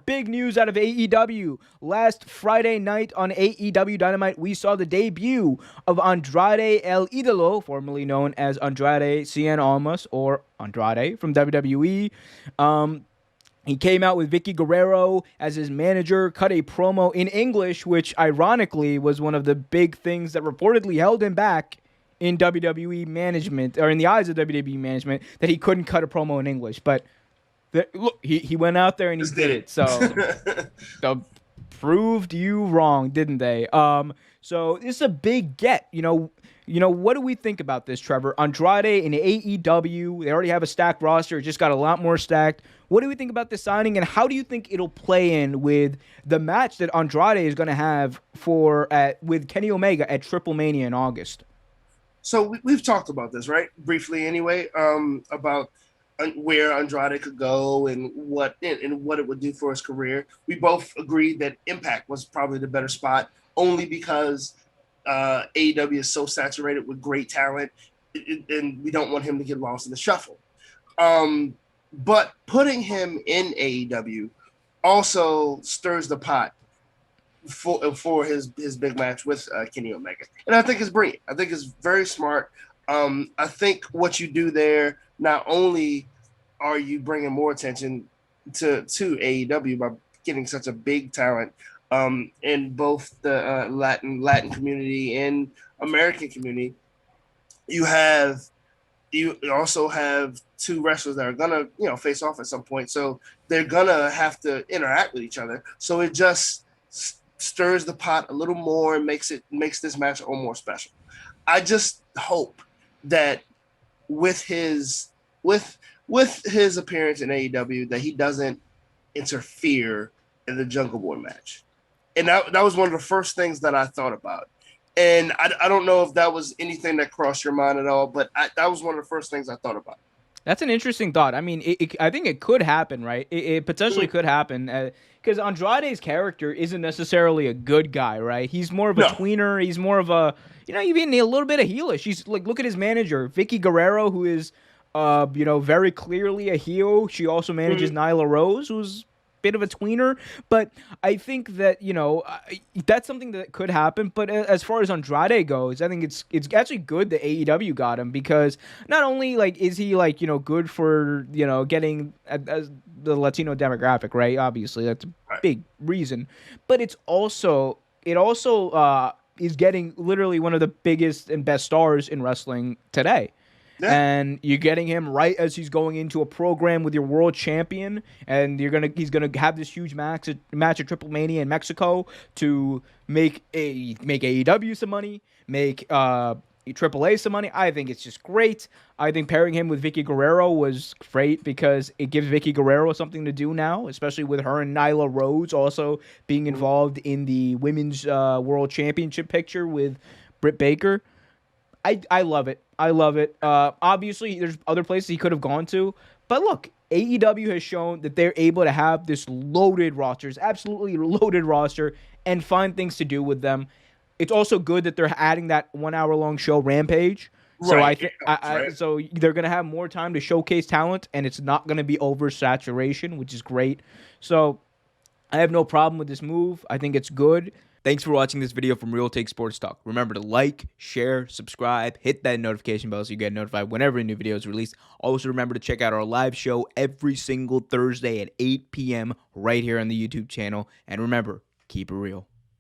Big news out of AEW. Last Friday night on AEW Dynamite, we saw the debut of Andrade El Idolo, formerly known as Andrade Cien Almas, or Andrade from WWE. He came out with Vicky Guerrero as his manager, cut a promo in English, which ironically was one of the big things that reportedly held him back in WWE management, or in the eyes of WWE management, that he couldn't cut a promo in English. But look, he went out there and he did it. So proved you wrong, didn't they? So this is a big get. What do we think about this, Trevor? Andrade in AEW, they already have a stacked roster. It just got a lot more stacked. What do we think about this signing, and how do you think it'll play in with the match that Andrade is going to have with Kenny Omega at Triple Mania in August? So we've talked about this, right? Briefly, anyway, about where Andrade could go and what it would do for his career. We both agreed that Impact was probably the better spot, only because AEW is so saturated with great talent, and we don't want him to get lost in the shuffle. But putting him in AEW also stirs the pot for his big match with Kenny Omega, and I think it's brilliant. I think it's very smart. I think what you do there, not only are you bringing more attention to AEW by getting such a big talent in both the Latin community and American community, you also have two wrestlers that are gonna face off at some point, so they're gonna have to interact with each other. So it just stirs the pot a little more and makes this match all more special. I just hope that with his appearance in AEW that he doesn't interfere in the Jungle Boy match. And that was one of the first things that I thought about. And I don't know if that was anything that crossed your mind at all, but that was one of the first things I thought about. That's an interesting thought. I mean, I think it could happen, right? It potentially could happen because Andrade's character isn't necessarily a good guy, right? He's more of a tweener. He's more of a, even a little bit of heelish. He's like, look at his manager, Vicky Guerrero, who is, very clearly a heel. She also manages Nyla Rose, who's bit of a tweener, but I think that that's something that could happen. But as far as Andrade goes, I think it's actually good that AEW got him, because not only is he good for getting the Latino demographic, right? Obviously that's a big reason, but it also is getting literally one of the biggest and best stars in wrestling today. Yeah. And you're getting him right as he's going into a program with your world champion, and he's gonna have this huge match at Triple Mania in Mexico to make AEW some money, make AAA some money. I think it's just great. I think pairing him with Vicky Guerrero was great because it gives Vicky Guerrero something to do now, especially with her and Nyla Rose also being involved in the women's world championship picture with Britt Baker. I love it. I love it. Obviously, there's other places he could have gone to. But look, AEW has shown that they're able to have this loaded roster, absolutely loaded roster, and find things to do with them. It's also good that they're adding that 1 hour long show Rampage. So so they're going to have more time to showcase talent, and it's not going to be oversaturation, which is great. So I have no problem with this move. I think it's good. Thanks for watching this video from Real Take Sports Talk. Remember to like, share, subscribe, hit that notification bell so you get notified whenever a new video is released. Also, remember to check out our live show every single Thursday at 8 p.m. right here on the YouTube channel. And remember, keep it real.